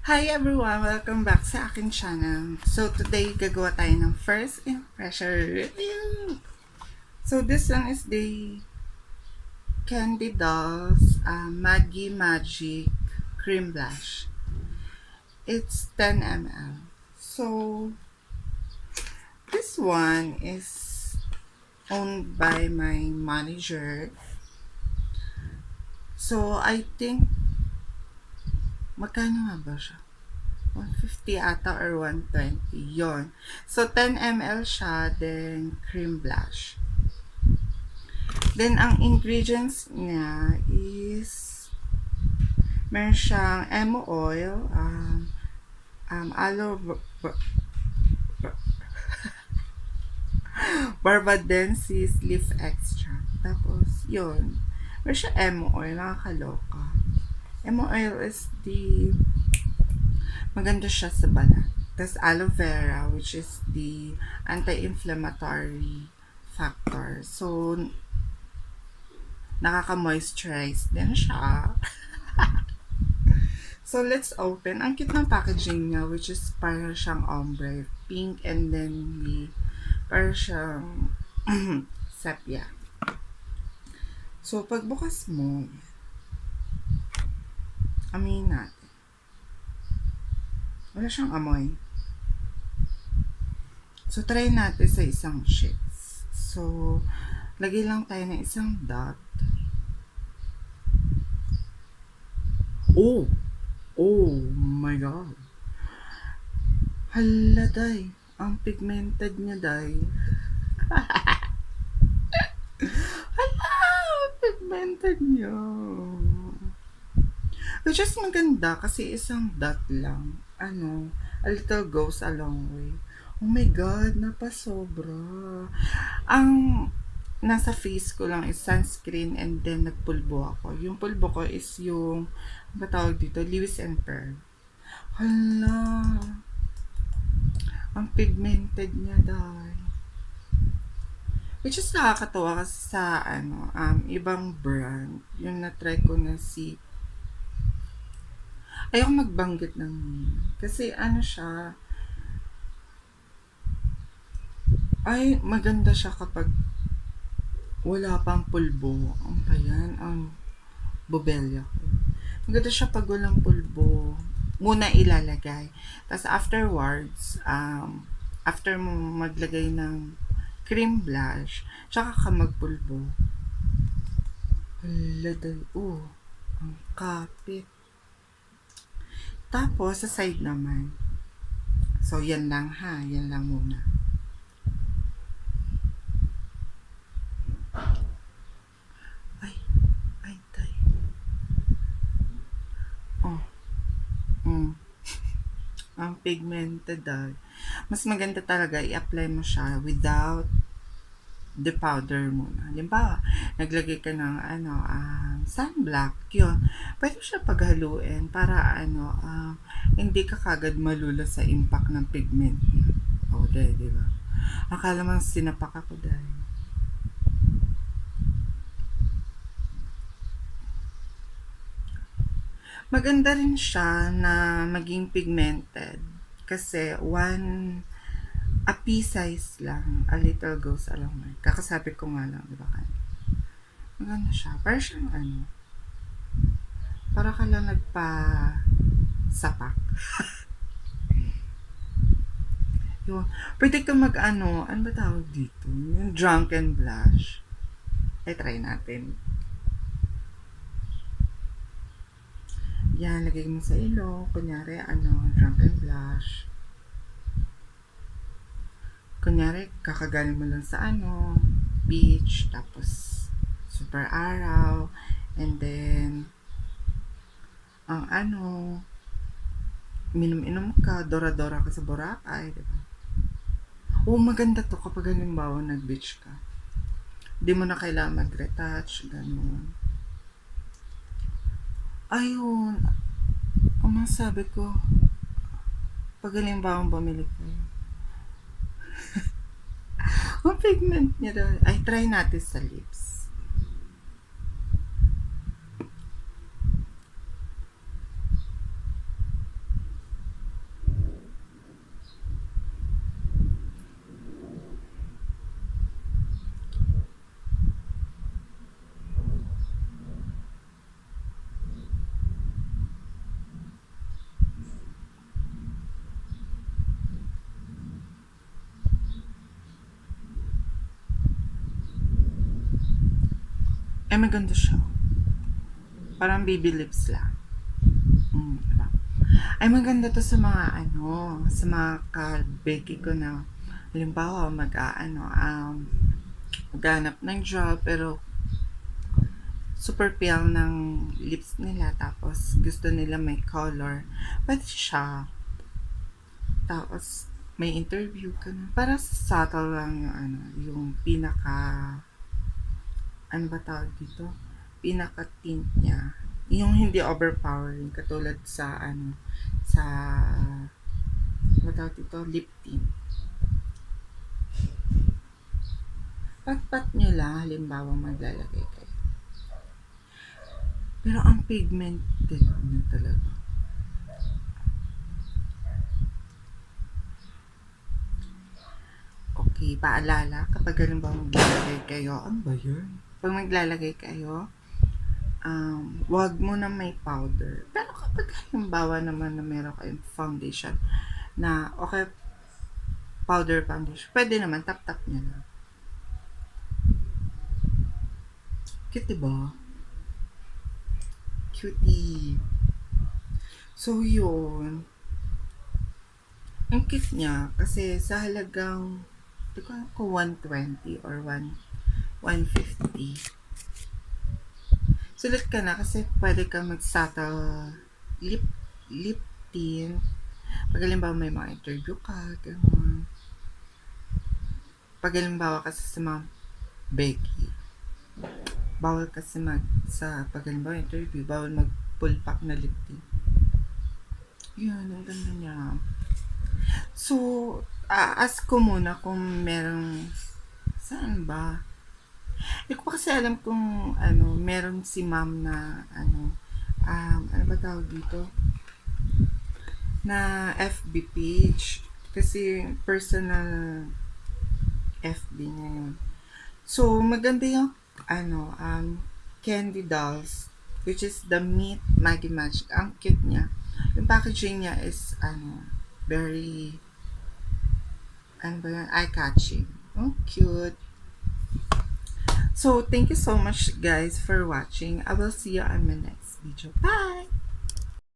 Hi everyone! Welcome back sa akin channel. So today, gagawa tayo ng first impression review. So this one is the Candy Dolls Maggie Magic Cream Blush. It's 10 ml. So this one is owned by my manager. So I think magkano nga ba siya? 150 ata or 120. Yon. So 10 ml siya, then cream blush. Then ang ingredients niya is meron siyang emo oil, aloe barbadensis leaf extract. Tapos yon. Meron siyang emo oil, nakakaloka. Emo oil is maganda siya sa balat. Tapos aloe vera, which is the anti-inflammatory factor. So, nakaka-moisturize din siya. So, let's open. Ang cute ng packaging niya, which is parang siyang ombre. Pink and then parang siyang sepia. So, pagbukas mo, amin natin. Wala siyang amoy. So, try natin sa isang sheets. So, lagay lang tayo ng isang dot. Oh! Oh my God! Hala, day. Ang pigmented niya, day. Hala! Ang pigmented niya. Which is maganda kasi isang dot lang. A little goes a long way. Oh my God, napasobra. Ang nasa face ko lang is sunscreen and then nagpulbo ako. Yung pulbo ko is yung, ano tawag dito? Lewis and Pearl. Hala. Ang pigmented niya, dahil. Which is nakakatawa kasi sa, ibang brand. Yung na-try ko na si ayoko magbanggit ng kasi siya ay maganda siya kapag wala pang pulbo. Ang bayan, ang bobelya ko. Maganda siya pag walang pulbo. Muna ilalagay. Tapos afterwards, after mo maglagay ng cream blush, tsaka ka magpulbo. Laday, ang kapit. Tapos, sa side naman. So, yan lang ha. Yan lang muna. Ay, tay. Ang pigmented dahil. Mas maganda talaga i-apply mo siya without the powder muna. Halimbawa, naglagay ka ng sunblock, yun. Pwede siya paghaluin para hindi ka kagad malula sa impact ng pigment niya. O, di ba? Akala mo sinapak ako dahil. Maganda rin siya na maging pigmented kasi a pea size lang. A little goes a long way. Kakasabi ko nga lang, di ba kanina? Maganda siya. Para siyang para ka lang nagpa-sapak. Yun. Pwede ka ano ba tawag dito? Yung drunken blush. Try natin. Yan, lagay mo sa ilong. Kunyari, drunken blush. Kunyari, kakagaling mo lang sa beach, tapos super araw, and then ang minom-inom ka, dora-dora ka sa Boracay, diba? Maganda to kapag halimbawa nag-beach ka. Hindi mo na kailangan mag-retouch, gano'n. Ayun, ang masabi ko, pag halimbawa bumili kayo, ang pigment niya daw. Ay, try natin sa lips. Ay, maganda siya. Parang baby lips lang. Diba? Ay, maganda to sa mga sa mga ka-beki ko na halimbawa maghanap ng job pero super pale ng lips nila tapos gusto nila may color. Pwede siya. Tapos may interview ka na. Para subtle lang yung pinaka ba tawag dito? Pinaka tint niya. Yung hindi overpowering katulad sa sa tawag dito, lip tint. Pat-pat nyo lang halimbawa maglalagay kayo. Pero ang pigmented nyo talaga. Okay, paalala kapag halimbawa maglalagay kayo, ano ba yun? Pag maglalagay kayo, wag mo na may powder. Pero kapag halimbawa naman na meron kayong foundation na okay, powder foundation, pwede naman tap-tap nyo na. Cute, diba? Cutie. So, yun. Ang cute niya kasi sa halagang hindi ko alam kung 120 or 150. Sulit ka na kasi pwede ka mag-subtle lip tint. Pag halimbawa may mga interview ka, gano'n. Pag halimbawa kasi sa mga Becky, bawal kasi pag halimbawa interview, bawal mag-pull pack na lip tint. Yun, ang ganda niya. So, ask ko muna kung merong, saan ba? Hindi ko pa kasi alam kung meron si ma'am na ano ba tawag dito? Na FB page. Kasi personal FB niya yun. So, maganda yung candy dolls, which is the Meet Maggie Magic. Ang cute niya. Yung packaging niya is very eye-catching. Oh, cute. So, thank you so much guys for watching. I will see you on my next video. Bye!